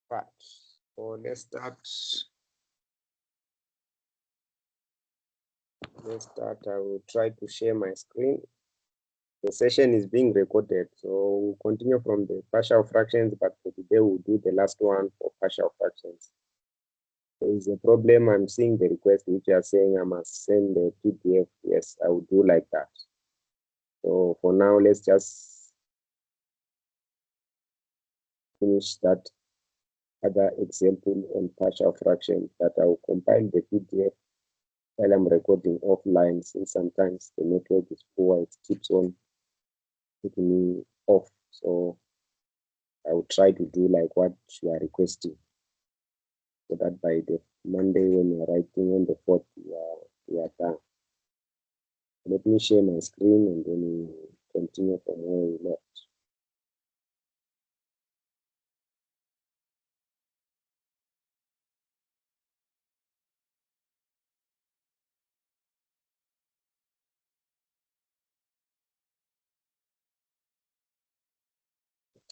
Right. So let's start. I will try to share my screen. The session is being recorded, so we'll continue from the partial fractions, but for today we'll do the last one for partial fractions. There is a problem. I'm seeing the request which you are saying I must send the PDF. Yes, I will do like that. So for now, let's just finish that other example on partial fraction that I will compile the PDF while I'm recording offline, since sometimes the network is poor, it keeps on putting me off. So I will try to do like what you are requesting, so that by the Monday when you are writing on the 4th, we are done. Let me share my screen and then we continue from where we left.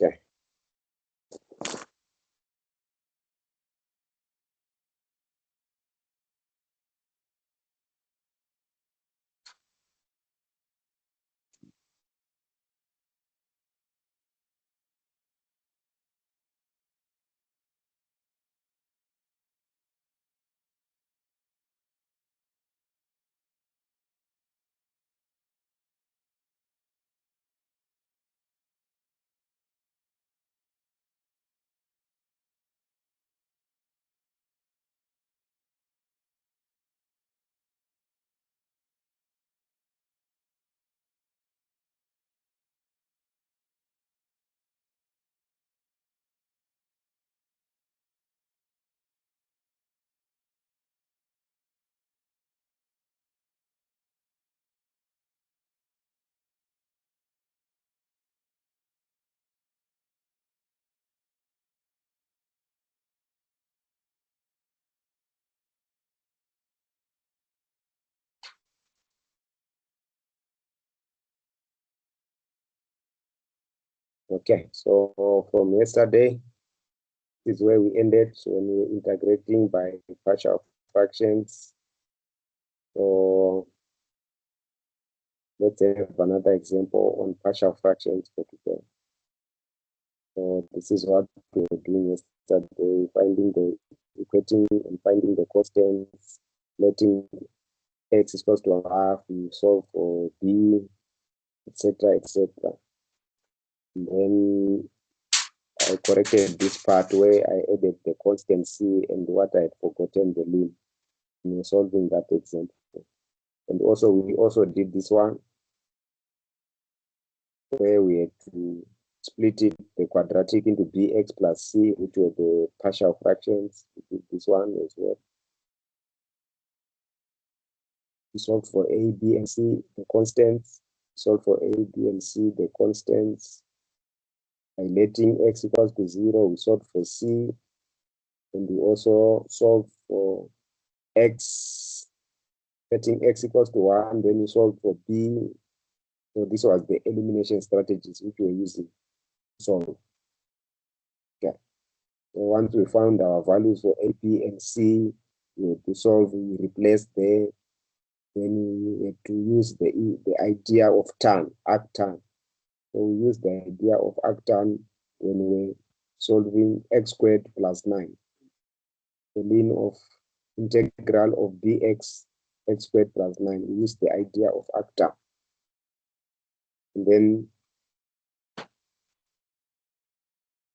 Okay. Okay, so from yesterday, this is where we ended. So when we're integrating by partial fractions, so let's have another example on partial fractions for today. So this is what we were doing yesterday, finding the equating and finding the constants, letting x is equals to a half, we solve for b, etc., etc. And then I corrected this part where I added the constant c and what I had forgotten, the lim, in solving that example. And also we also did this one where we had to split it, the quadratic, into bx plus c, which were the partial fractions. We did this one as well. We solve for a, b, and c, the constants. Solve for a, b, and c, the constants. By letting x equals to 0, we solve for c, and we also solve for x, setting x equals to 1, then we solve for b. So this was the elimination strategies which we were using to solve. Okay. So once we found our values for a, b, and c, we had to solve, we replace there. Then we had to use the idea of tan, arctan. So we use the idea of arctan when we're solving x squared plus 9. The ln of integral of dx x squared plus 9. We use the idea of arctan. And then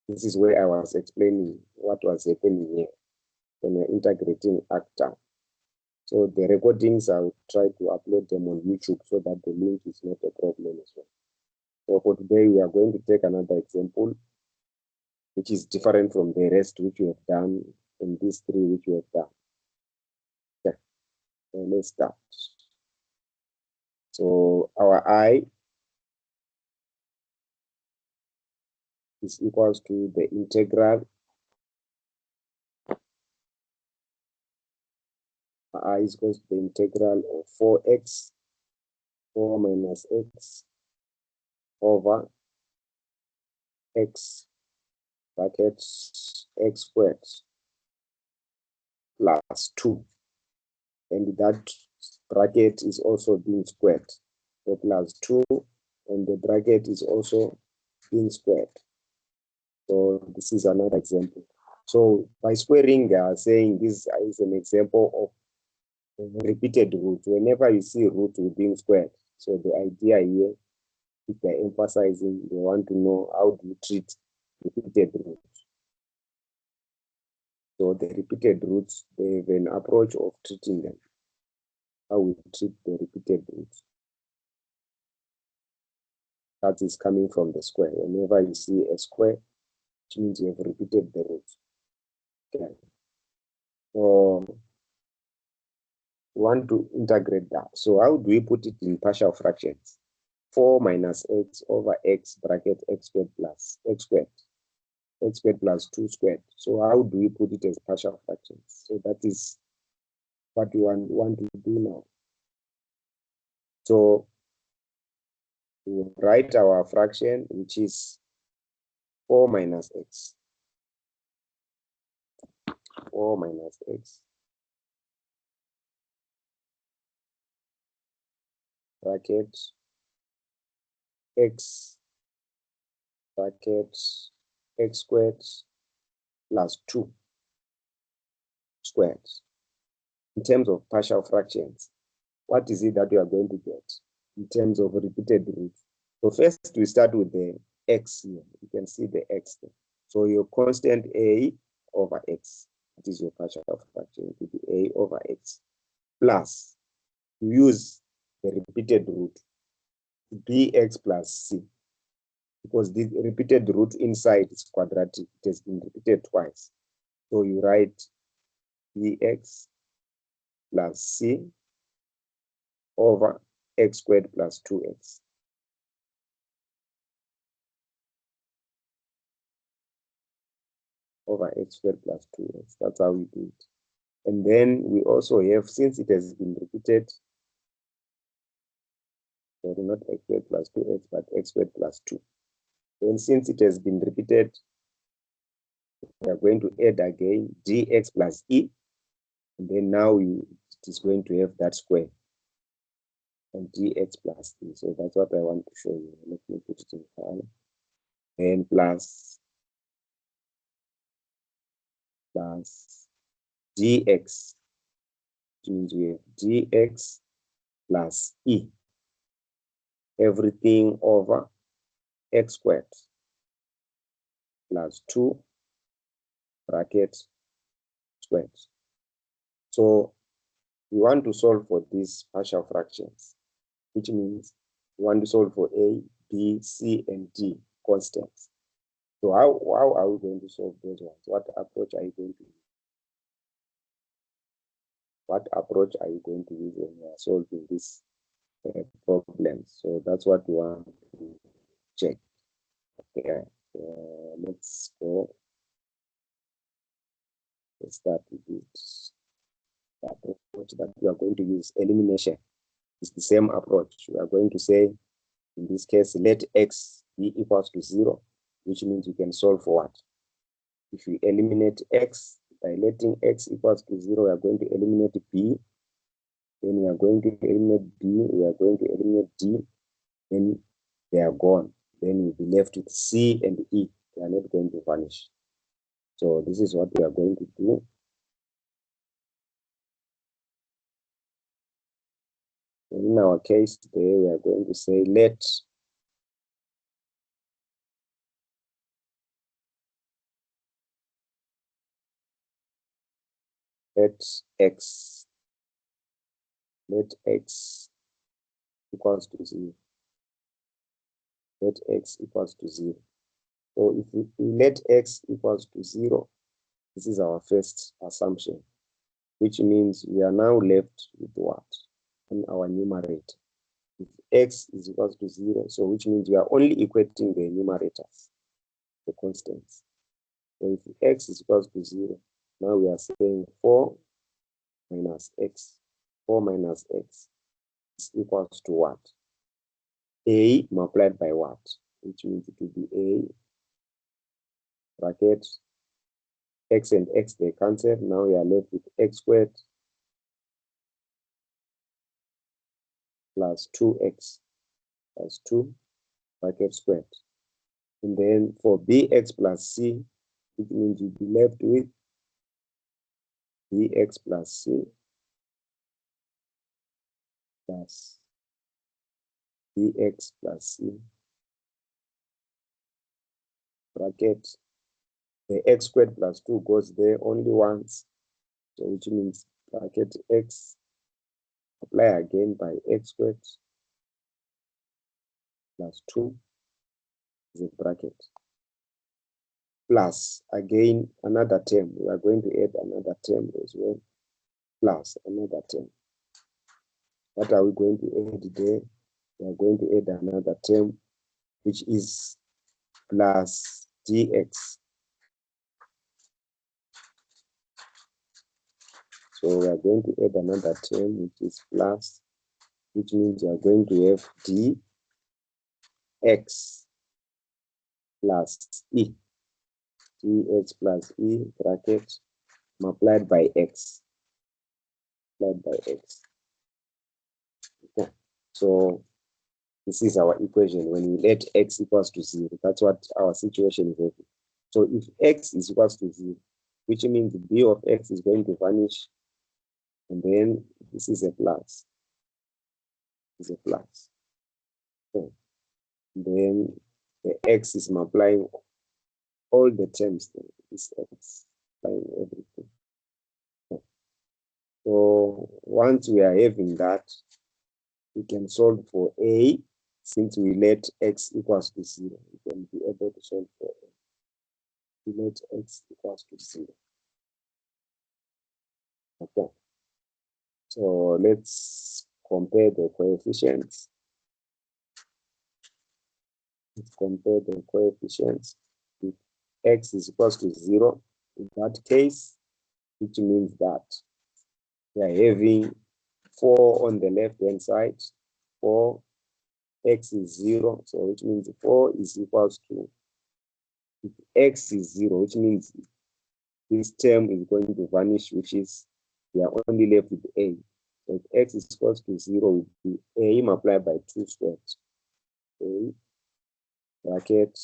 this is where I was explaining what was happening here when we're integrating arctan. So the recordings, I'll try to upload them on YouTube so that the link is not a problem as well. So for today, we are going to take another example, which is different from the rest which we have done, and these three which we have done. Okay, so let's start. So our I is equals to the integral. I is equals to the integral of 4x, 4 minus x over x brackets x squared plus 2. And that bracket is also being squared. So plus 2, and the bracket is also being squared. So this is another example. So by squaring, they are saying this is an example of repeated root. Whenever you see root being squared, so the idea here, if they're emphasizing, they want to know how do you treat repeated roots. So the repeated roots, they have an approach of treating them. How we treat the repeated roots. That is coming from the square. Whenever you see a square, which means you have repeated the roots. Okay. So we want to integrate that. So how do we put it in partial fractions? 4 minus x over x bracket x squared plus x squared. X squared plus 2 squared. So how do we put it as partial fractions? So that is what we want to do now. So we write our fraction, which is 4 minus x. 4 minus x bracket x bracket x squared plus 2 squared. In terms of partial fractions, what is it that we are going to get in terms of repeated roots? So first we start with the x here. You can see the x there. So your constant a over x, that is your partial fraction, to be a over x, plus you use the repeated root, bx plus c, because the repeated root inside is quadratic. It has been repeated twice. So you write bx plus c over x squared plus 2x. Over x squared plus 2x. That's how we do it. And then we also have, since it has been repeated, sorry, not x squared plus 2x, but x squared plus 2. And since it has been repeated, we are going to add again dx plus e. And then now it is going to have that square. And dx plus e. So that's what I want to show you. Let me put it in file. And plus dx. Means we have dx plus e. Everything over x squared plus 2 bracket squared. So we want to solve for these partial fractions, which means we want to solve for a, b, c, and d constants. So how are we going to solve those ones? What approach are you going to use? What approach are you going to use when you are solving this problem? So that's what we want to check. Okay, let's go. Let's start with this. The approach that we are going to use, elimination, is the same approach. We are going to say, in this case, let x be equals to 0, which means you can solve for what? If you eliminate x, by letting x equals to 0, we are going to eliminate b. Then we are going to eliminate b. We are going to eliminate d. Then they are gone. Then we'll be left with c and e. They are not going to vanish. So this is what we are going to do. In our case today, we are going to say let x equals to 0. Let x equals to 0. So if we let x equals to 0, this is our first assumption, which means we are now left with what? In our numerator. If x is equals to 0, so which means we are only equating the numerators, the constants. So if x is equals to 0, now we are saying 4 minus x. 4 minus x is equals to what? A multiplied by what? Which means it will be a bracket X and X, they cancel. Now we are left with X squared plus 2X plus 2 bracket squared. And then for BX plus C, it means you'll be left with BX plus C plus BX plus C bracket. The X squared plus 2 goes there only once. So which means bracket X, apply again by X squared plus 2 is a bracket. Plus again another term. We are going to add another term as well. Plus another term. What are we going to add there? We are going to add another term, which is plus dx. So we are going to add another term, which is plus, which means we are going to have dx plus e. Dx plus e bracket multiplied by x. Multiplied by x. Okay. So this is our equation. When we let x equals to 0, that's what our situation is having. So if x is equals to 0, which means b of x is going to vanish, and then this is a plus. This is a plus. Okay. Then the x is multiplying all the terms. This x multiplying everything. Okay. So once we are having that, we can solve for a. Since we let x equals to 0, we can be able to solve for a. We let x equals to 0. Okay. So let's compare the coefficients. Let's compare the coefficients. If x is equals to 0, in that case, which means that we are having 4 on the left-hand side. 4, x is 0, so which means 4 is equals to, if x is 0, which means this term is going to vanish, which is we are only left with a. So if x is equals to 0, will be a multiplied by 2 squared. A bracket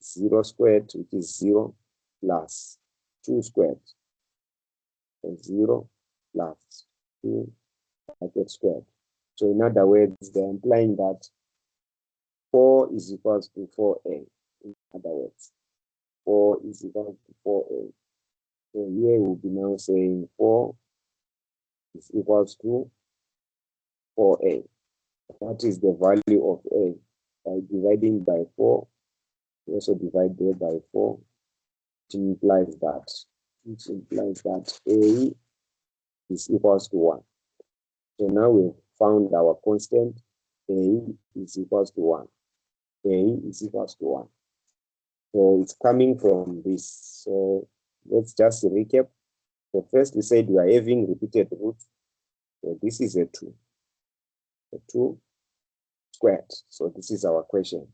0 squared, which is 0, plus 2 squared. So 0 plus 2 bracket squared. So in other words, they're implying that 4 is equals to 4a. In other words, 4 is equal to 4a. So here we'll be now saying 4 is equals to 4a. What is the value of a? By dividing by 4, we also divide there by 4, which implies that a is equals to 1. So now we've found our constant. A is equals to 1. A is equals to 1. So it's coming from this. So let's just recap. So first we said we are having repeated roots. So this is a 2. A 2 squared. So this is our question.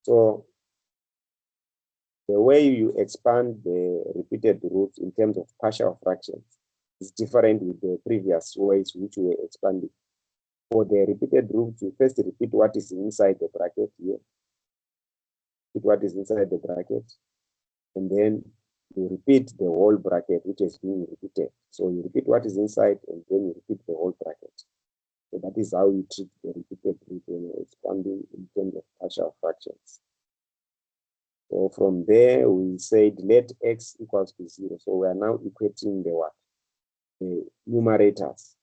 So the way you expand the repeated roots in terms of partial fractions is different with the previous ways which we were expanding. For the repeated roots, you first repeat what is inside the bracket here. Repeat what is inside the bracket. And then you repeat the whole bracket, which is being repeated. So you repeat what is inside, and then you repeat the whole bracket. So that is how you treat the repeated root when you're expanding in terms of partial fractions. So from there, we said let x equals to 0. So we are now equating the what? The numerators.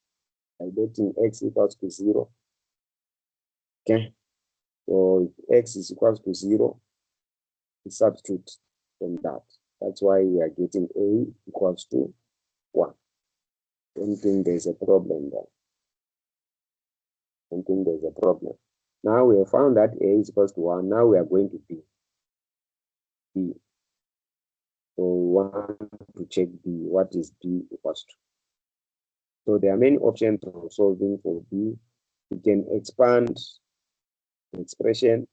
By letting x equals to 0. Okay. So if x is equals to 0, we substitute from that. That's why we are getting a equals to 1. I don't think there's a problem there. I don't think there's a problem. Now we have found that a is equals to 1. Now we are going to b. So we want to check b. What is b equals to? So there are many options for solving for b. You can expand the expression.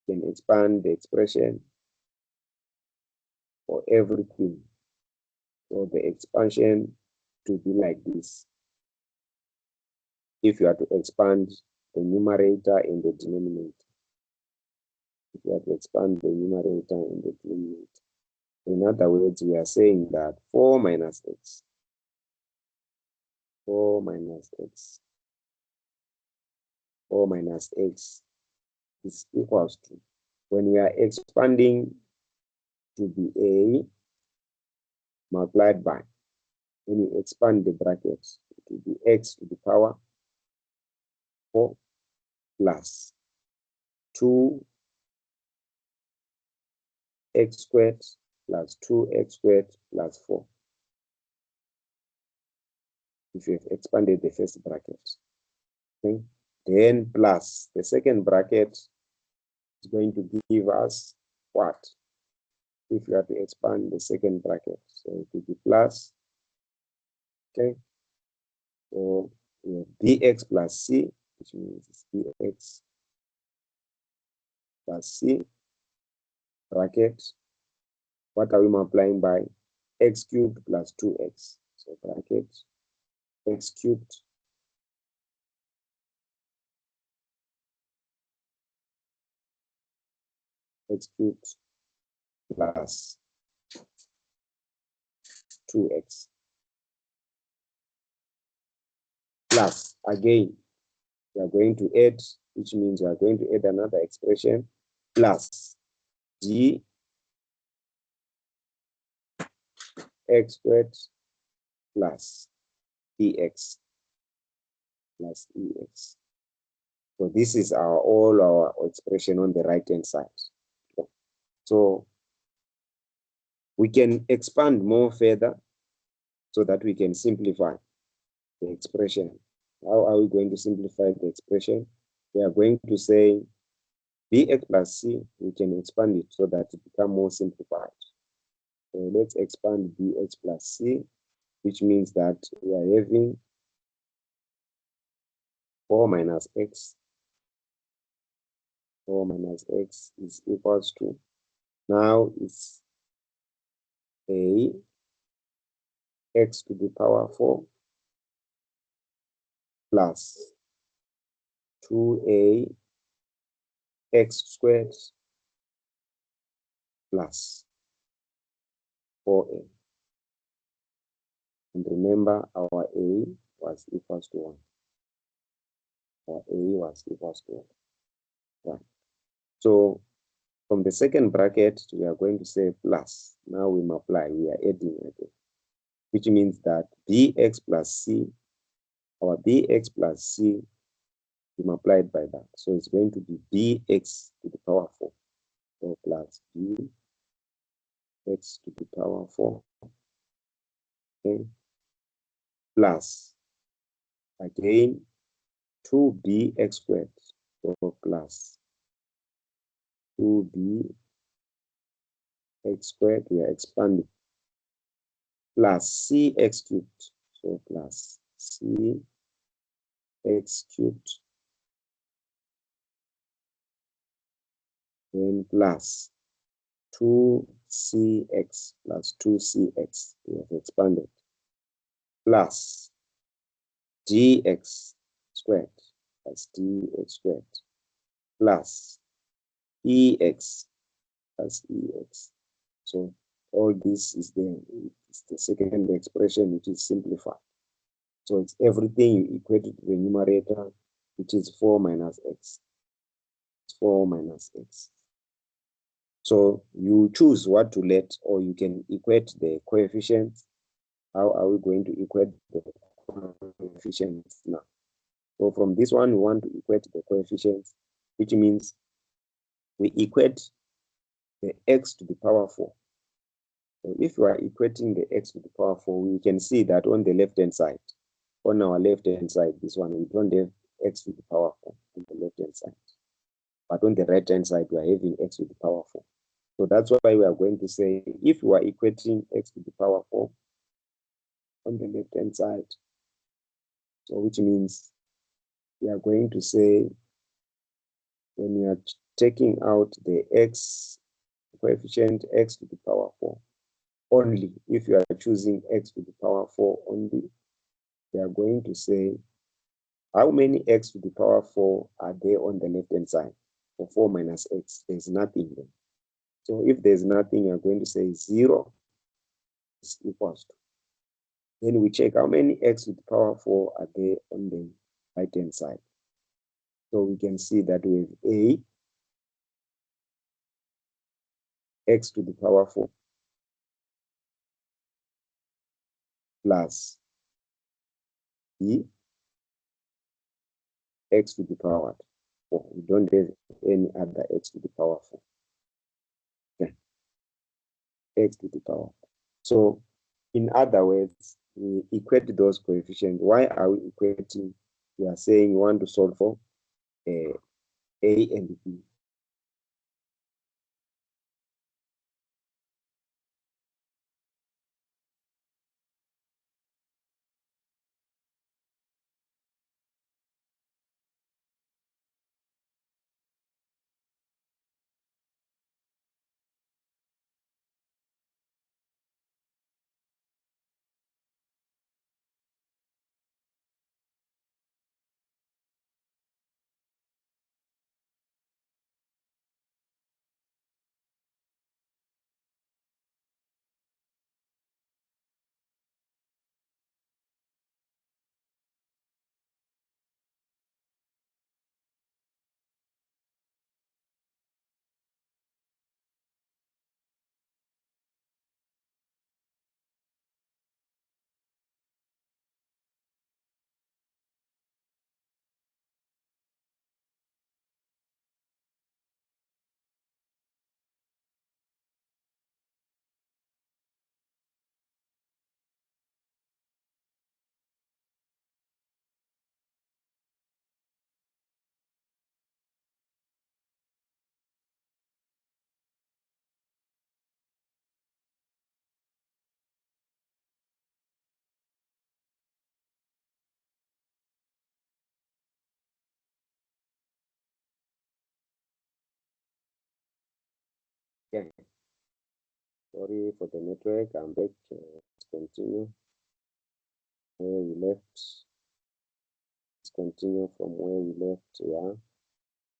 You can expand the expression. for everything. So the expansion to be like this. If you are to expand the numerator in the denominator. If you are to expand the numerator in the denominator. In other words, we are saying that 4 minus x, 4 minus x, 4 minus x is equals to, when we are expanding to be a multiplied by, when you expand the brackets, it will be x to the power 4 plus 2x squared plus 2x squared plus 4. If you have expanded the first bracket, okay, then plus the second bracket is going to give us what? If you have to expand the second bracket, so it will be plus, okay, so we have bx plus c, which means it's bx plus c, bracket, what are we multiplying by? X cubed plus 2x, so bracket, x cubed x cubed plus 2x plus, again, we are going to add, which means we are going to add another expression, plus g x squared plus ex plus ex. So this is all our expression on the right hand side. So we can expand more further so that we can simplify the expression. How are we going to simplify the expression? We are going to say bx plus c, we can expand it so that it becomes more simplified. So let's expand bx plus c, which means that we are having 4 minus x. 4 minus x is equals to, now it's a x to the power 4 plus 2a x squared plus 4a. And remember, our a was equals to 1. Our a was equals to 1. So from the second bracket, we are going to say plus. Now we multiply, we are adding again, which means that bx plus c, our bx plus c, we multiplied by that. So it's going to be bx to the power 4. So plus bx to the power 4. Okay. Plus, again, 2bx squared. So plus 2bx squared, we are expanding, plus cx cubed. So plus cx cubed, then plus 2cx plus 2cx, we have expanded, plus dx squared plus dx squared, plus ex plus ex. So all this is the second expression, which is simplified. So it's everything you equate to the numerator, which is 4 minus x. It's 4 minus x. So you choose what to let, or you can equate the coefficients. How are we going to equate the coefficients now? So from this one, we want to equate the coefficients, which means we equate the x to the power 4. So if you are equating the x to the power 4, we can see that on the left-hand side, on our left-hand side, this one, we don't have x to the power 4 on the left-hand side. But on the right-hand side, we are having x to the power 4. So that's why we are going to say, if you are equating x to the power 4 on the left-hand side, so which means we are going to say, when we are taking out the x coefficient x to the power 4, only, if you are choosing x to the power 4 only, we are going to say, how many x to the power 4 are there on the left-hand side? For 4 minus x, there's nothing there. So if there's nothing, you're going to say 0 is equals to. Then we check how many x to the power 4 are there on the right-hand side. So we can see that we have a x to the power 4 plus b x to the power 4. We don't have any other x to the power 4. Okay. X to the power 4. So in other words, we equate those coefficients. Why are we equating? We are saying we want to solve for a and b. Okay. Sorry for the network. I'm back. Let's continue where we left. Let's continue from where we left. Yeah.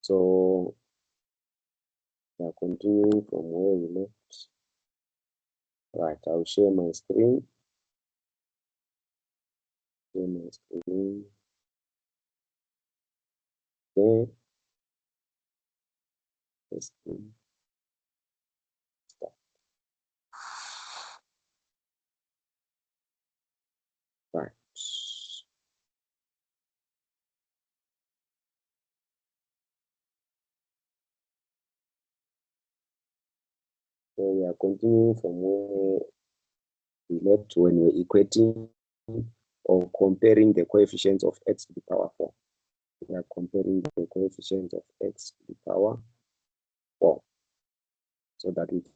So we are continuing from where we left. Right. I'll share my screen. Share my screen. Okay. Right. So we are continuing from where we left when we're equating or comparing the coefficients of x to the power 4. We are comparing the coefficients of x to the power 4 so that we can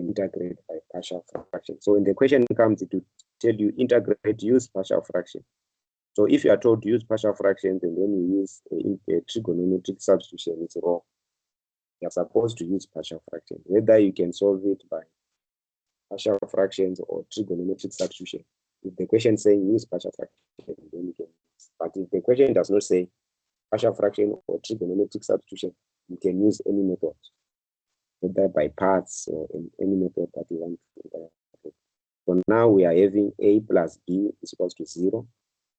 integrate by partial fraction. So when the question comes, it will tell you integrate, use partial fraction. So if you are told to use partial fractions and then you use a trigonometric substitution, it's wrong. You're supposed to use partial fraction. Whether you can solve it by partial fractions or trigonometric substitution. If the question is saying use partial fraction, then you can. But if the question does not say partial fraction or trigonometric substitution, you can use any method, whether by parts or in any method that you want to. So now we are having a plus b is equals to 0.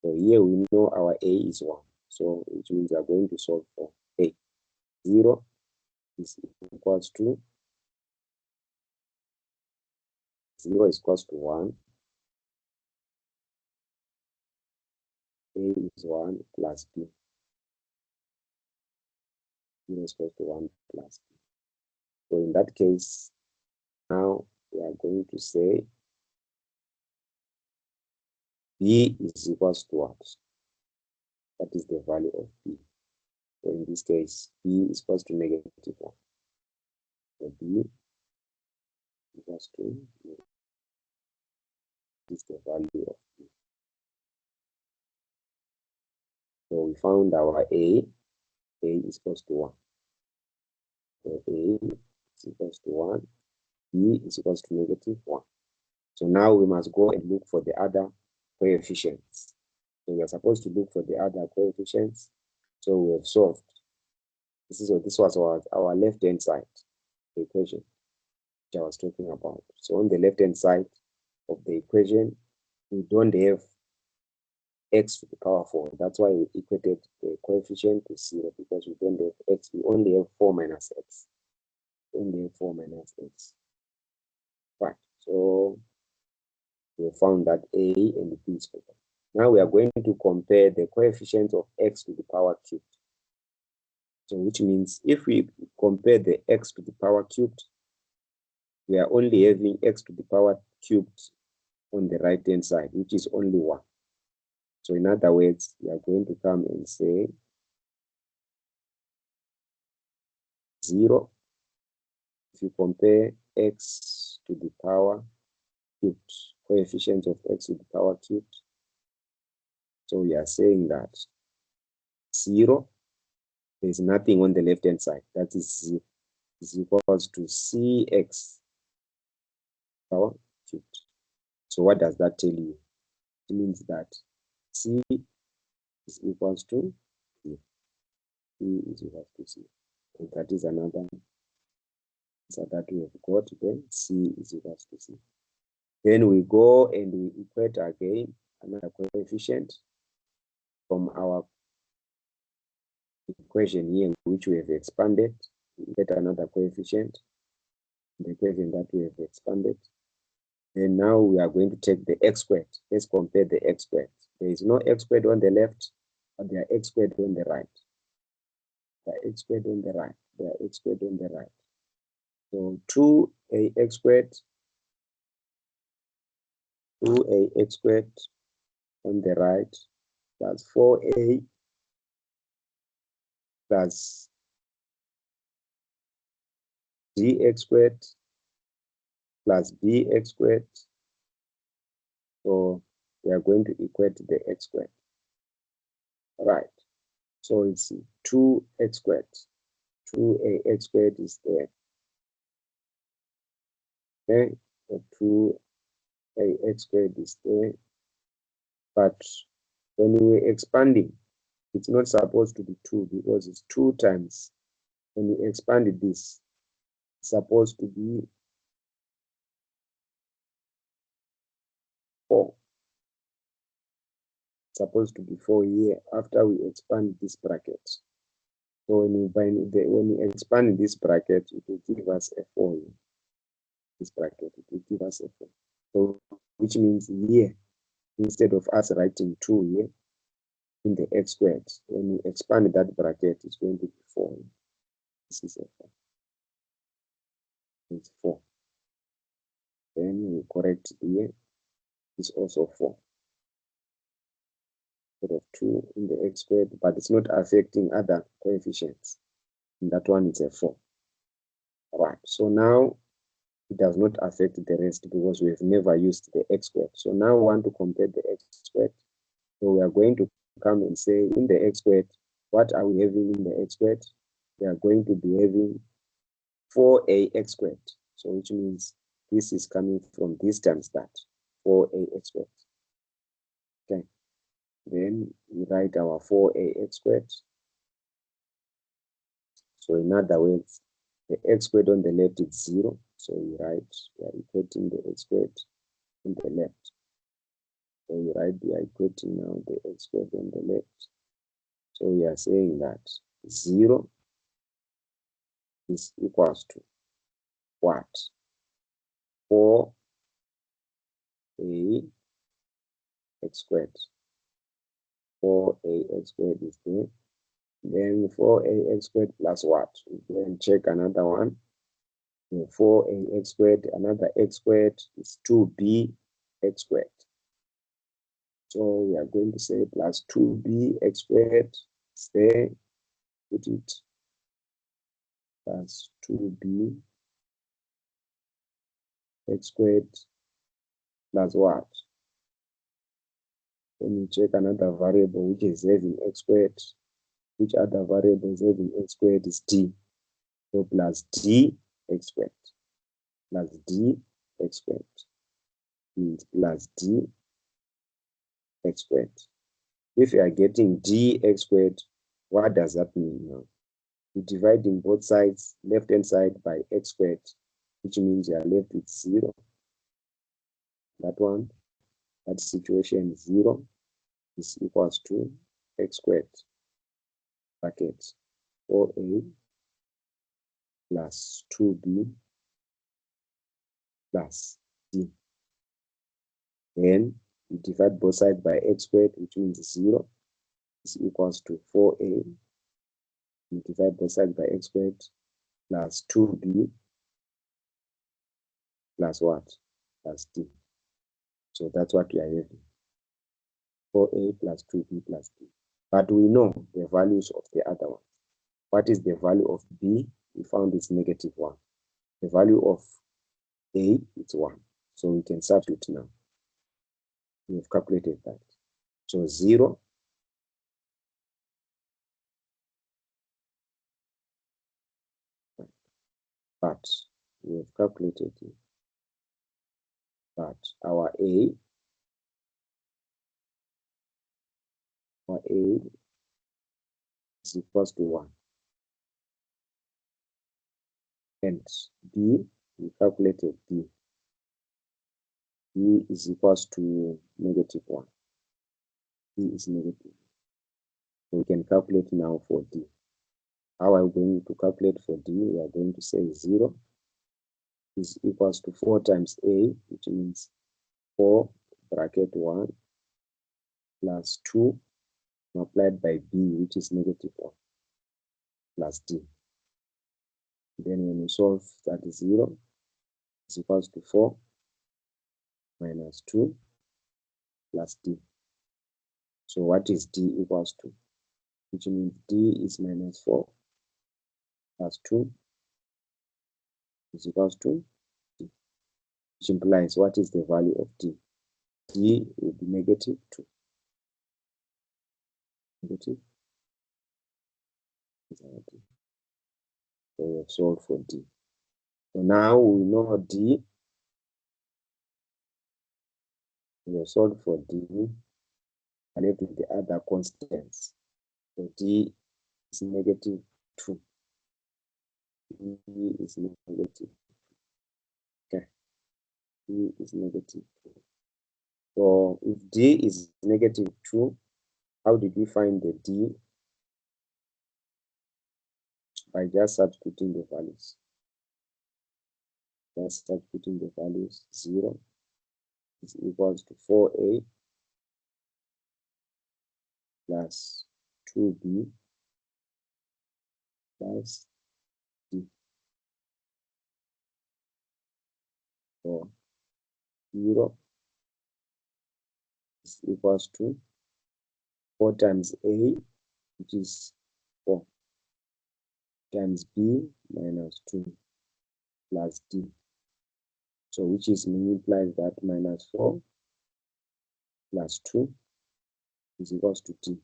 So here we know our a is 1. So which means we are going to solve for a. 0 is equals to 0 is equals to 1. A is 1 plus b. 0 is equals to 1 plus b. So in that case, now we are going to say b is equals to what? That is the value of b. So in this case, b is equals to negative 1. So b equals to is the value of b. So we found our a is equals to 1. So a is equals to 1, b is equals to negative 1. So now we must go and look for the other coefficients. So we are supposed to look for the other coefficients. So we have solved. This was our left-hand side equation, which I was talking about. So on the left-hand side of the equation, we don't have x to the power 4. That's why we equated the coefficient to 0, because we don't have x. We only have 4 minus x. We only have 4 minus x. Right. So we found that A and B is correct. Now we are going to compare the coefficients of x to the power cubed. So which means if we compare the x to the power cubed, we are only having x to the power cubed on the right hand side, which is only 1. So in other words, we are going to come and say 0. If you compare x to the power cubed, coefficient of x to the power cubed, so we are saying that 0, there is nothing on the left hand side. That is 0 is equals to cx power cubed. So what does that tell you? It means that c is equals to c. C is equals to c. And that is another answer that we have got. Then c is equals to c. Then we go and we equate again another coefficient from our equation here, which we have expanded. We get another coefficient, the equation that we have expanded. And now we are going to take the x squared. Let's compare the x squared. There is no x squared on the left, but there are x squared on the right. There are x squared on the right. There are x squared on the right. So 2ax squared, 2ax squared on the right, plus 4a plus dx squared plus bx squared. So we are going to equate the x squared. All right. So it's 2x squared. 2ax squared is there. Okay. So 2ax squared is there. But when we're expanding, it's not supposed to be 2 because it's 2 times. When we expanded this, it's supposed to be 4. It's supposed to be 4 here after we expand this bracket. So when we expand this bracket, it will give us a 4 here. This bracket, it will give us a 4. So which means here, instead of us writing 2 here in the x squared, when we expand that bracket, it's going to be 4. This is a 4. It's 4. Then we correct here. It's also 4. Instead of 2 in the x squared, but it's not affecting other coefficients. And that one is a 4. All right. So now it does not affect the rest because we have never used the x squared. So now we want to compare the x squared. So we are going to come and say in the x squared, what are we having in the x squared? We are going to be having 4ax squared. So which means this is coming from this times that 4ax squared. Okay. Then we write our 4ax squared. So in other words, the x squared on the left is 0. So we are equating the x squared on the left. So we are equating now the x squared on the left. So we are saying that 0 is equals to what? 4ax squared. 4ax squared is there. Then 4ax squared plus what? We then check another one. 4ax squared, another x squared is 2bx squared. So we are going to say plus 2bx squared is there. Put it plus 2bx squared plus what? Then we check another variable which is having x squared. Which other variable is having x squared is d. So plus dx squared. Plus dx squared. means plus d x squared. If you are getting d x squared, what does that mean now? You divide in both sides, left hand side by x squared, which means you are left with 0. That one, that situation 0 is equals to x squared bracket 4a plus 2b plus d. Then you divide both sides by x squared, which means 0 is equals to 4a. You divide both sides by x squared plus 2b plus what? Plus d. So that's what we are having. 4a plus 2b plus d. But we know the values of the other one. What is the value of b? We found it's -1. The value of a is 1. So we can substitute now. We have calculated that. So 0 but we have calculated it. But our a is equals to 1. And b, we calculated b. B is equals to -1. B is negative. So we can calculate now for d. How are we going to calculate for d? We are going to say 0 is equals to 4 times a, which means 4 bracket 1 plus 2 multiplied by b, which is -1 plus d. Then when you solve, that is 0 is equals to 4 minus 2 plus d. So what is d equals to? Which means d is -4 plus 2 is equals to d. Which implies what is the value of d? D will be -2. Negative. So we have solved for d. So now we know d. We have solved for d. And left with the other constants. So d is -2. D is negative. Okay. D is -2. So if d is -2, how did we find the d? By just substituting the values. Just substituting the values. 0 is equals to 4a plus 2b plus d. So 0 is equals to 4 times a, which is 4, times b minus 2 plus d. So which is implies that -4 plus 2 is equals to d,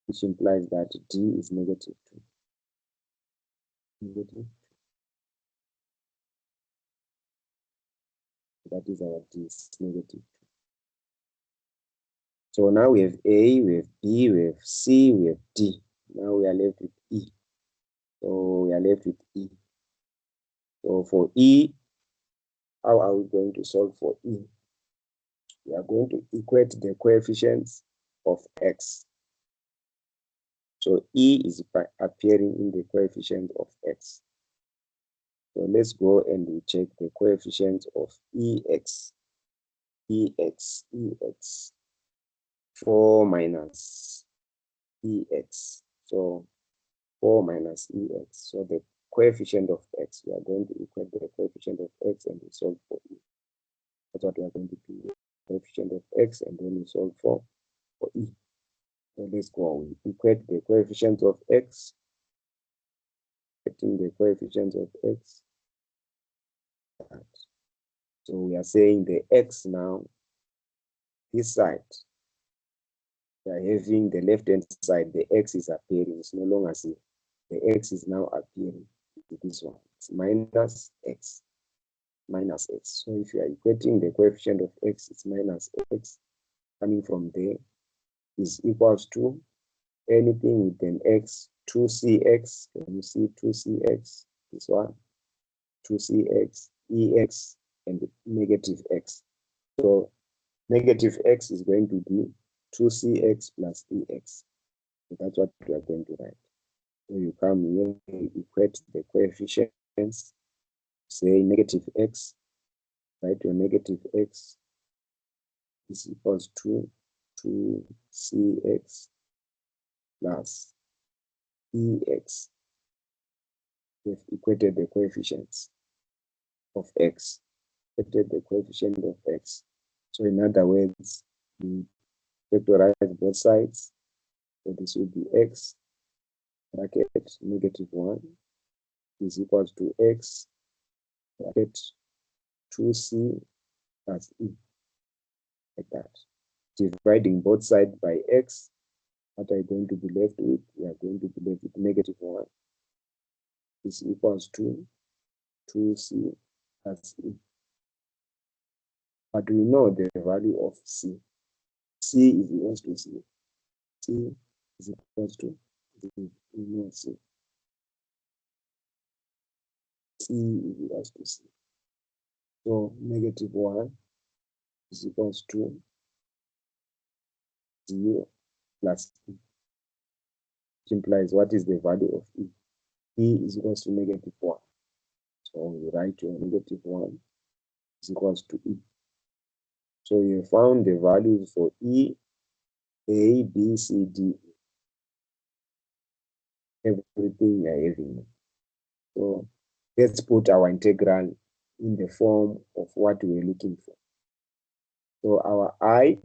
which implies that d is -2. Negative. That is our d is -2. So now we have a, we have b, we have c, we have d. Now we are left with e. So we are left with e. So for e, how are we going to solve for e? We are going to equate the coefficients of x. So e is appearing in the coefficient of x. So let's go and we check the coefficients of ex. 4 minus ex. So 4 minus ex. So the coefficient of x, we are going to equate the coefficient of x and we solve for e. That's what we are going to do. Coefficient of x and then we solve for e. So let's go. We equate the coefficients of x. Getting the coefficients of x. So we are saying the x now, this side, we are having the left hand side, the x is appearing. It's no longer c. The x is now appearing to this one. It's minus x. minus x. So if you are equating the coefficient of x, it's minus x coming from there is equals to anything with an x, 2cx, can you see 2cx, this one, 2cx, ex, and negative x. So negative x is going to be 2cx plus ex. So that's what we are going to write. So you come here, you equate the coefficients, say negative x, write your negative x is equals to 2cx plus ex. We've equated the coefficients of x, equated the coefficient of x. So in other words, we factorize both sides. So this will be x bracket negative 1 is equals to x bracket 2c plus e, like that. Dividing both sides by x, what are you going to be left with? We are going to be left with negative 1 is equals to 2c plus e. But we know the value of c. C is equals to c. C is equals to, we know c. C is equals to c. So negative 1 is equals to 0 plus e, which implies what is the value of e? E is equals to negative 1. So we write your negative 1 is equals to e. So you found the values for e, a, b, c, d, everything we are having. So let's put our integral in the form of what we're looking for. So our I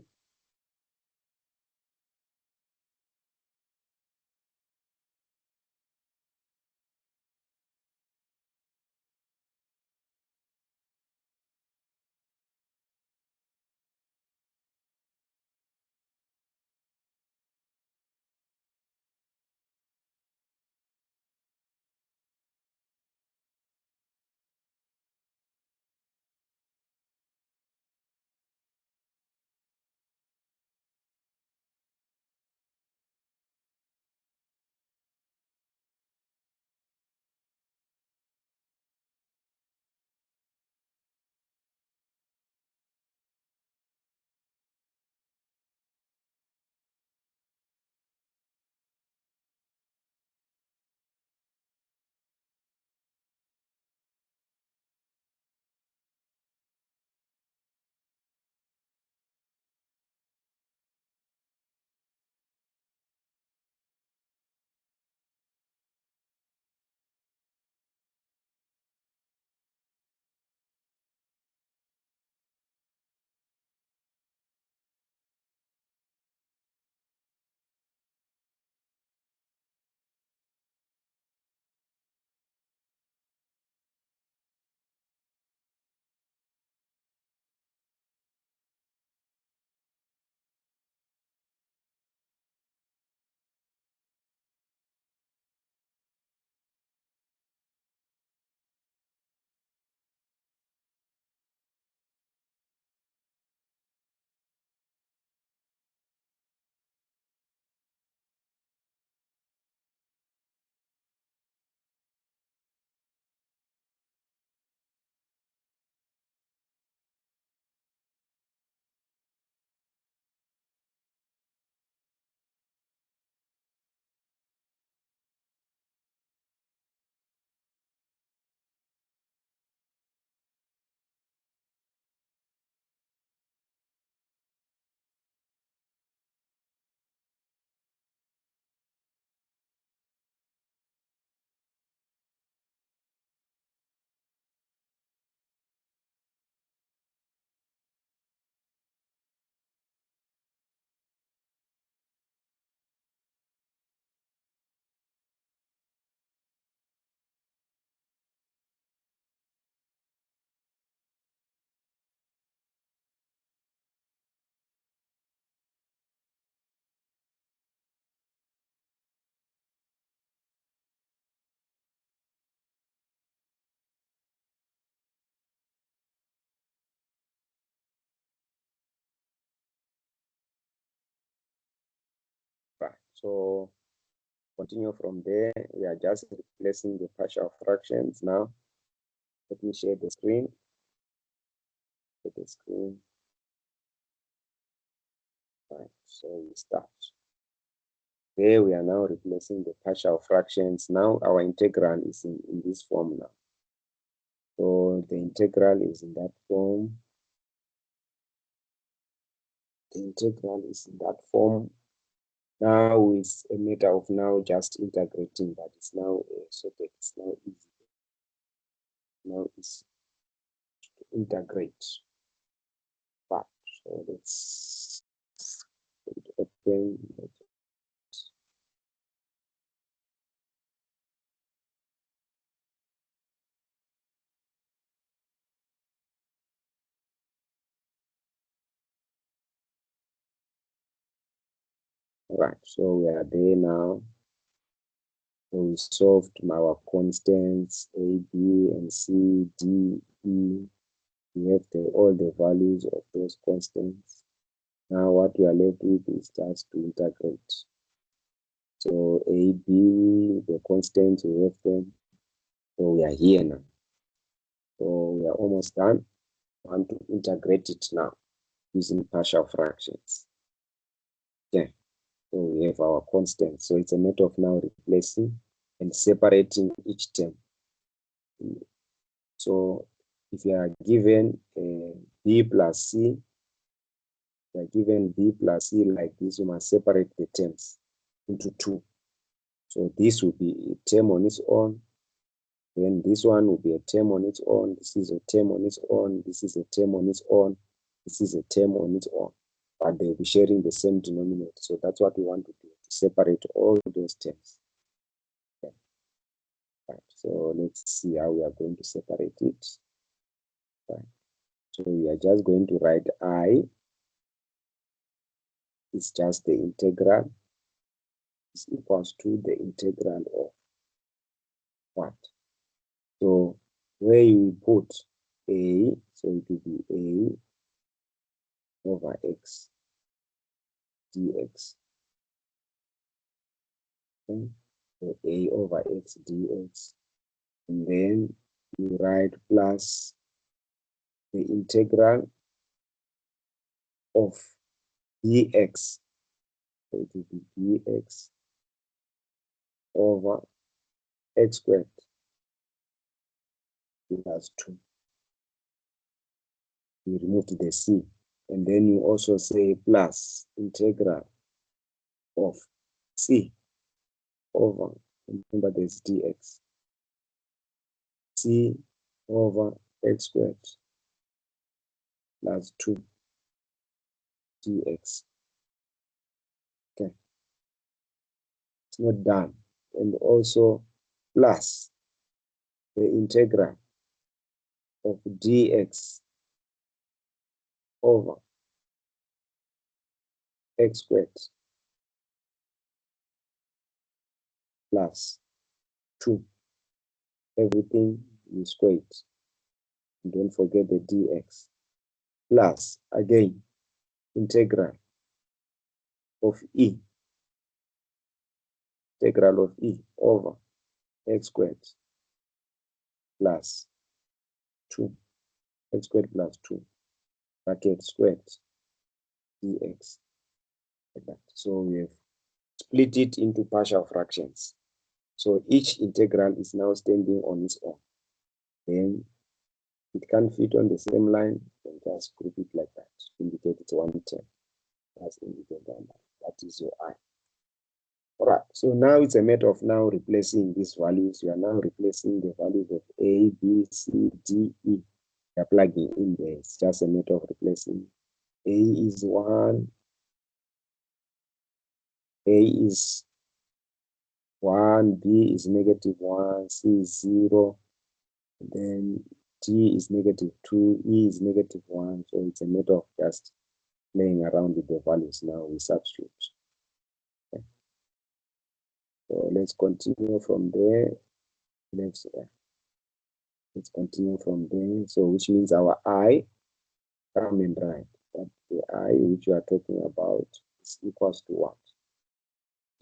So continue from there. We are just replacing the partial fractions now. Let me share the screen. Share the screen. Right. So we start. There we are now replacing the partial fractions. Now our integral is in this form now. So the integral is in that form. The integral is in that form. Now it's a matter of now just integrating, but it's now so that it's now easy. Now it's to integrate. But so let's open. Right, so we are there now. So we solved our constants A, B, and C, D, E. We have all the values of those constants. Now what we are left with is just to integrate. So A, B, the constants, we have them. So we are here now. So we are almost done. I want to integrate it now using partial fractions. Okay. So we have our constants. So it's a matter of now replacing and separating each term. So if you are given B plus C, you are given B plus C like this, you must separate the terms into two. So this will be a term on its own. Then this one will be a term on its own. This is a term on its own. This is a term on its own. This is a term on its own. But they'll be sharing the same denominator. So that's what we want to do, to separate all those terms. Okay. Right. So let's see how we are going to separate it. Right. So we are just going to write I. It's just the integral. Is equals to the integral of what? So where you put A, so it will be A over X dx. Okay? So A over X dx. And then you write plus the integral of dx. So it will be dx over x squared plus 2. You remove the c. And then you also say plus integral of c over, remember there's dx, c over x squared plus 2 dx. Okay, it's not done. And also plus the integral of dx over x squared plus 2. Everything you square it. And don't forget the dx. Plus, again, integral of e. Integral of e over x squared plus 2. X squared plus 2. Bracket squared dx. Like that. So we have split it into partial fractions. So each integral is now standing on its own. Then it can't fit on the same line, then just group it like that. Indicate it's one term. That's indicate that is your I. All right, so now it's a matter of now replacing these values. You are now replacing the values of A, B, C, D, E. You are plugging in there. It's just a matter of replacing. A is 1. A is 1. B is -1. C is 0. Then D is -2. E is -1. So it's a matter of just playing around with the values now. We substitute. Okay. So let's continue from there. Let's continue from there. So which means our I, come and write. But the I which we are talking about is equals to what?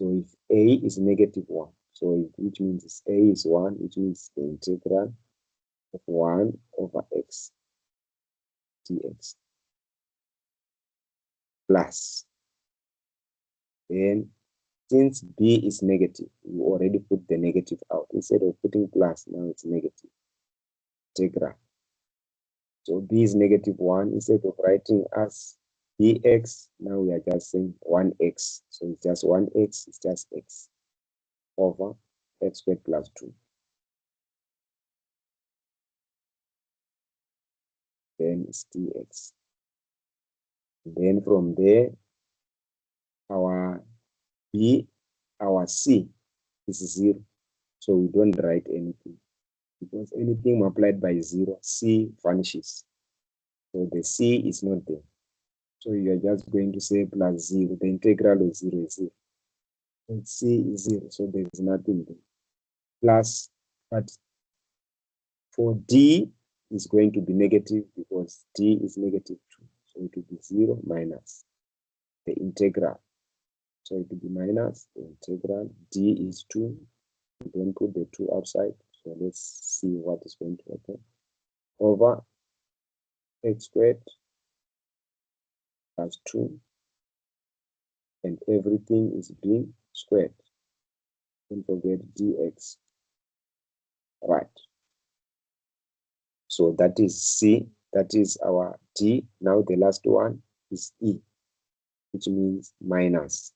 So if a is -1, so which means a is 1, which means the integral of 1 over x dx plus, then since b is negative, we already put the negative out. Instead of putting plus, now it's negative. Integral. So b is -1. Instead of writing as dx, now we are just saying 1x. So it's just 1x, it's just x over x squared plus 2. Then it's dx. Then from there, our b, our c is 0. So we don't write anything, because anything multiplied by 0, c vanishes. So the c is not there. So you are just going to say plus 0. The integral of 0 is 0. And c is 0, so there is nothing there. Plus, but for d is going to be negative because d is -2. So it will be 0 minus the integral. So it will be minus the integral. D is 2. We don't put the 2 outside. So let's see what is going to happen. Over x squared plus 2. And everything is being squared. Don't forget dx. Right. So that is C. That is our D. Now the last one is E, which means minus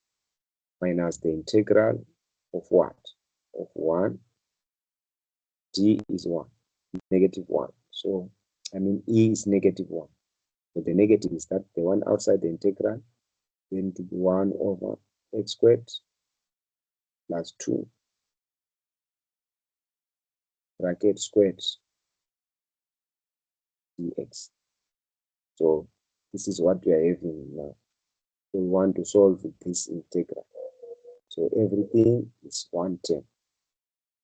the integral of what? Of 1. D is 1, -1. So, I mean, E is -1. So the negative is that the one outside the integral, then to be 1 over x squared plus 2 bracket squared dx. So this is what we are having now. We want to solve this integral. So everything is 1 term.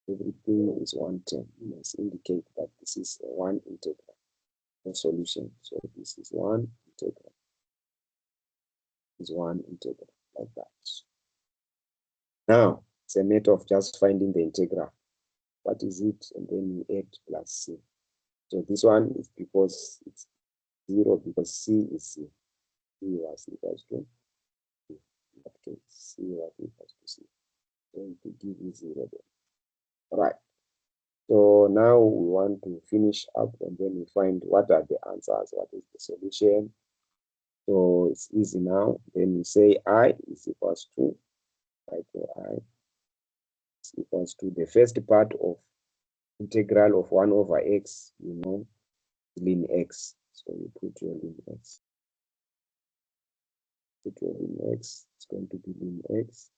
Everything is 1 term. You must indicate that this is a 1 integral, a solution. So this is 1 integral. Is 1 integral, like that. Now, it's a matter of just finding the integral. What is it? And then you add plus c. So this one is because it's 0, because c is c. C was equals to c. C was equals to c. So it will give you 0 there. All right. So now we want to finish up and then we find what are the answers, what is the solution. So it's easy now. Then you say I is equals to, right, I is equals to the first part of integral of 1 over x, you know, ln x. So you put your ln x. Put your ln x, it's going to be ln x,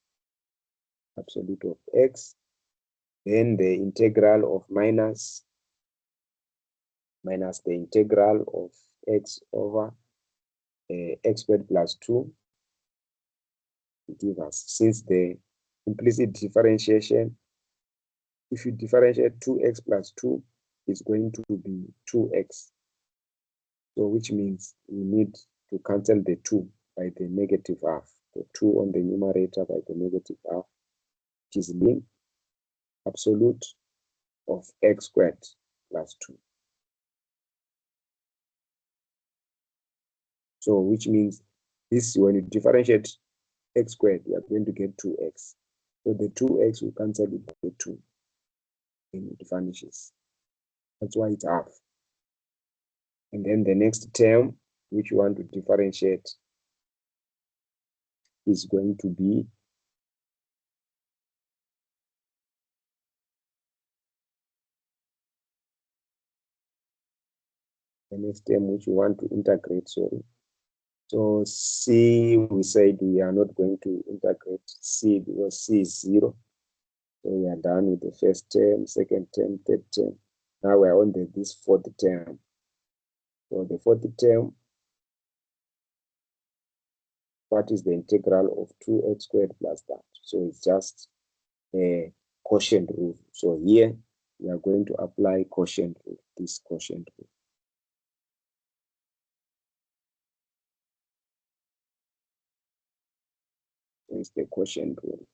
absolute of x. Then the integral of minus the integral of x over x squared plus 2 give us, since the implicit differentiation, if you differentiate 2x plus 2, is going to be 2x. So which means we need to cancel the 2 by the negative half. The 2 on the numerator by the negative half, which is ln absolute of x squared plus 2. So which means this, when you differentiate x squared, you are going to get 2x. So the 2x will cancel with the 2, and it vanishes. That's why it's half. And then the next term, which you want to differentiate, is going to be the next term which you want to integrate, sorry. So C, we said we are not going to integrate C because C is 0. So we are done with the first term, second term, third term. Now we are on this fourth term. So the fourth term, what is the integral of 2x squared plus that? So it's just a quotient rule. So here we are going to apply quotient rule, this quotient rule. It's the quotient rule.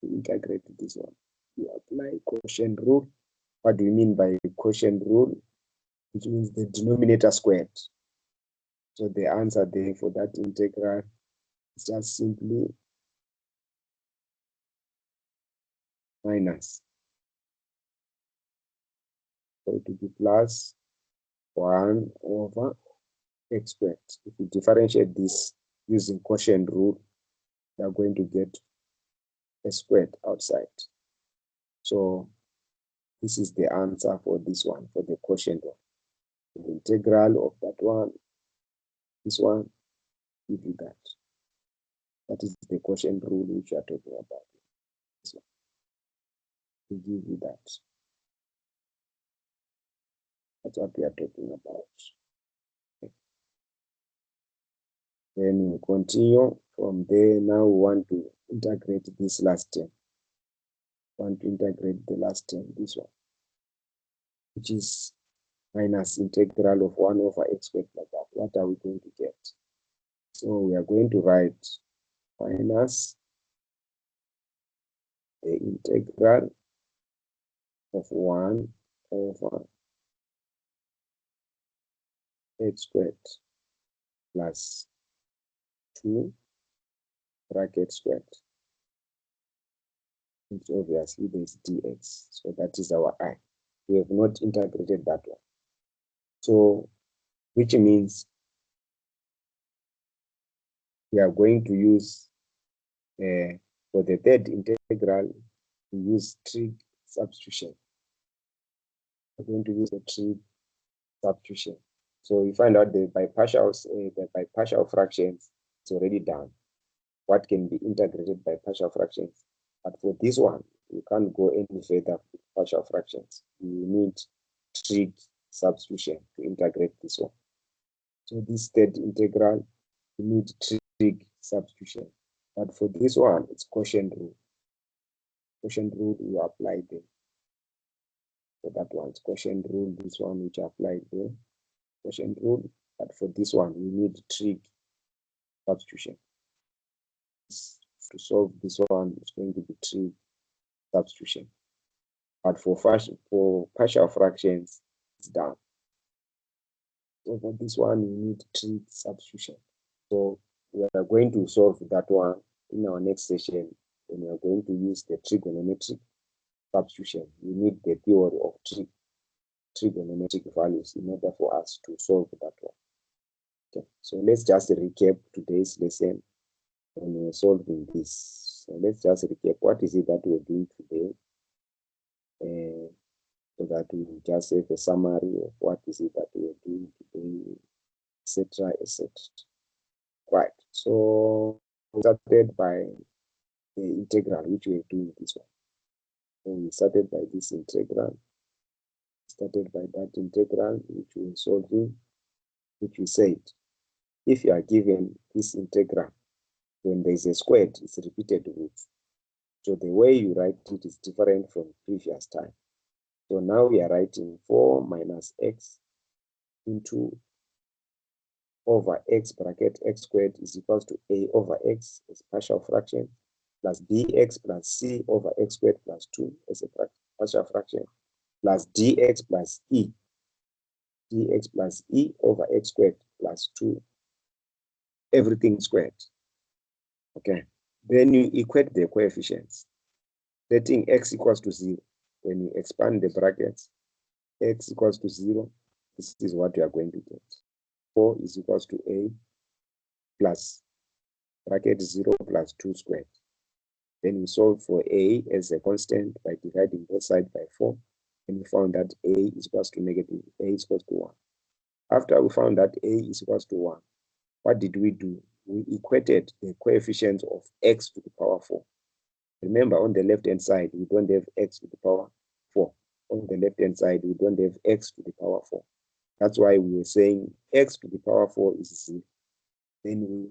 integrate this one. You apply quotient rule. What do you mean by quotient rule? Which means the denominator squared. So the answer there for that integral is just simply minus. So it will be plus 1 over x squared. If you differentiate this using quotient rule, you are going to get a squared outside. So this is the answer for this one, for the quotient one. The integral of that one, this one, give you that. That is the quotient rule which we are talking about. This one. We give you that. That's what we are talking about. Okay. Then we continue from there. Now we want to integrate this last term. Want to integrate the last term, this one, which is minus integral of 1 over x squared like that. What are we going to get? So we are going to write minus the integral of 1 over x squared plus 2 bracket squared. Which obviously there's dx. So that is our I. We have not integrated that one. So, which means we are going to use, for the third integral, we use trig substitution. We're going to use the trig substitution. So we find out the by partial fractions, it's already done. What can be integrated by partial fractions? But for this one, you can't go any further with partial fractions. You need trig substitution to integrate this one. So this third integral, you need trig substitution. But for this one, it's quotient rule. Quotient rule, you apply there. For that one, it's quotient rule. This one, which applied there, quotient rule. But for this one, you need trig substitution. To solve this one, it's going to be trig substitution. But for partial fractions, it's done. So for this one, you need trig substitution. So we are going to solve that one in our next session, and we are going to use the trigonometric substitution. We need the theory of trigonometric values in order for us to solve that one. Okay, so let's just recap today's lesson and we're solving this. So let's just recap what is it that we're doing today, so that we just have a summary of what is it that we're doing today, etc., etc. Right. So we started by the integral, which we're doing this one. So we started by this integral. Started by that integral, which we're solving, which we said, if you are given this integral, when there is a squared, it's repeated root. So the way you write it is different from previous time. So now we are writing 4 minus x into over x bracket x squared is equals to a over x as a partial fraction plus bx plus c over x squared plus 2 as a partial fraction plus dx plus e over x squared plus 2, everything squared. Okay, then you equate the coefficients, letting x equals to 0. When you expand the brackets, x equals to 0, this is what you are going to get. 4 is equals to a plus bracket 0 plus 2 squared. Then we solve for a as a constant by dividing both sides by 4. And we found that a is equals to negative, a is equals to 1. After we found that a is equals to 1, what did we do? We equated the coefficients of x to the power 4. Remember, on the left-hand side, we don't have x to the power 4. On the left-hand side, we don't have x to the power 4. That's why we were saying x to the power 4 is 0. Then we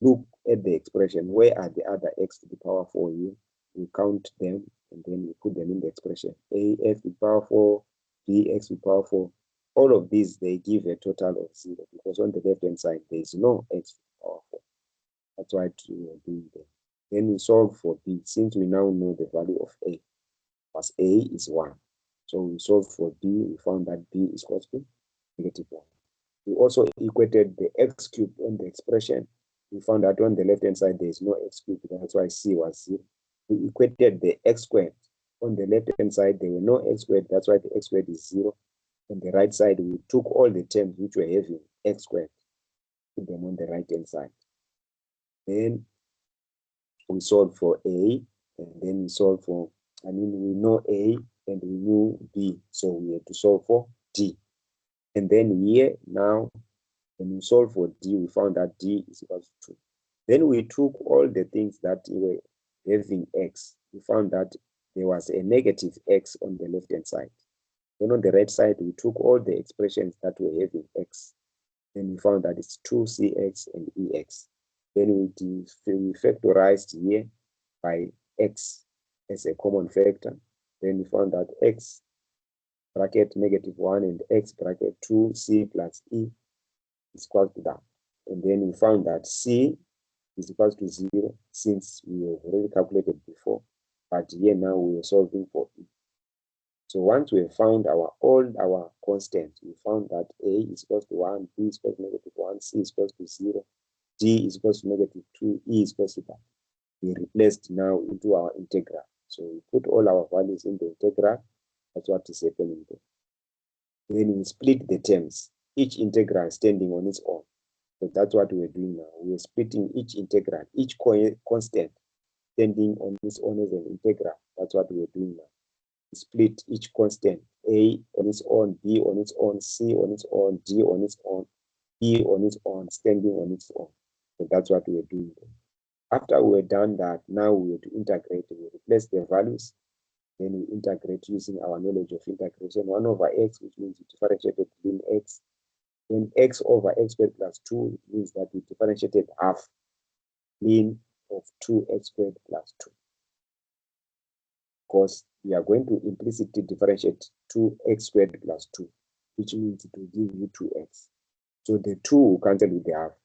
look at the expression. Where are the other x to the power 4 here? We count them, and then we put them in the expression. Ax to the power 4, bx to the power 4. All of these, they give a total of 0, because on the left-hand side, there is no x to the power 4. That's why we are doing that. Then we solve for B, since we now know the value of A, because A is 1. So we solve for B, we found that B is equal to -1. We also equated the x cubed on the expression. We found that on the left-hand side, there is no x cubed, that's why C was 0. We equated the x squared. On the left-hand side, there were no x squared, that's why the x squared is 0. On the right side, we took all the terms which were having x squared, put them on the right-hand side. Then we solve for A, and then we solve for, we know A and we knew B, so we had to solve for D. And then here, now, when we solve for D, we found that D is equal to 2. Then we took all the things that were having x. We found that there was a negative x on the left-hand side. Then on the right side, we took all the expressions that were having x. Then we found that it's 2cx and ex. Then we factorized here by x as a common factor. Then we found that x bracket -1 and x bracket 2c plus e is equal to that. And then we found that c is equal to 0, since we have already calculated before, but here now we are solving for e. So once we have found all our constants, we found that a is equal to 1, b is equal to -1, c is equal to 0, d is equal to -2, e is equal to that. We replaced now into our integral. So we put all our values in the integral. That's what is happening there. Then we split the terms, each integral standing on its own. So that's what we're doing now. We're splitting each integral, each constant standing on its own as an integral. That's what we're doing now. We split each constant, A on its own, B on its own, C on its own, D on its own, E on its own, standing on its own. So that's what we're doing there. After we're done that, now we have to integrate. We replace the values. Then we integrate using our knowledge of integration. 1 over x, which means we differentiated between x. Then x over x squared plus 2, it means that we differentiated half ln of 2x squared plus 2. Because we are going to implicitly differentiate 2x squared plus 2, which means it will give you 2x. So the 2 will cancel with the half.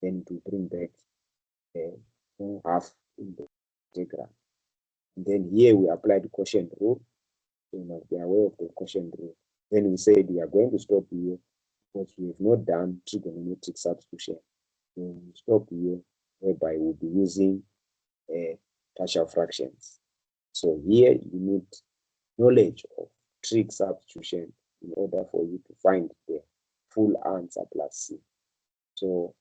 Then it will bring back half in the integral. And then here we apply the quotient rule. So you must be aware of the quotient rule. Then we said we are going to stop here because we have not done trigonometric substitution. So we stop here, whereby we'll be using partial fractions. So here you need knowledge of trig substitution in order for you to find the full answer plus C. So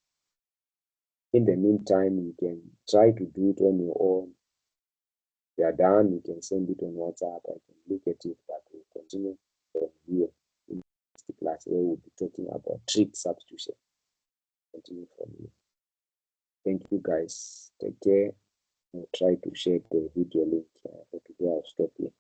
in the meantime, you can try to do it on your own. If you are done, you can send it on WhatsApp. I can look at it, but we'll continue from here in the next class where we'll be talking about trig substitution. Continue from here. Thank you guys. Take care. I'll try to share the video link for today. I'll stop here.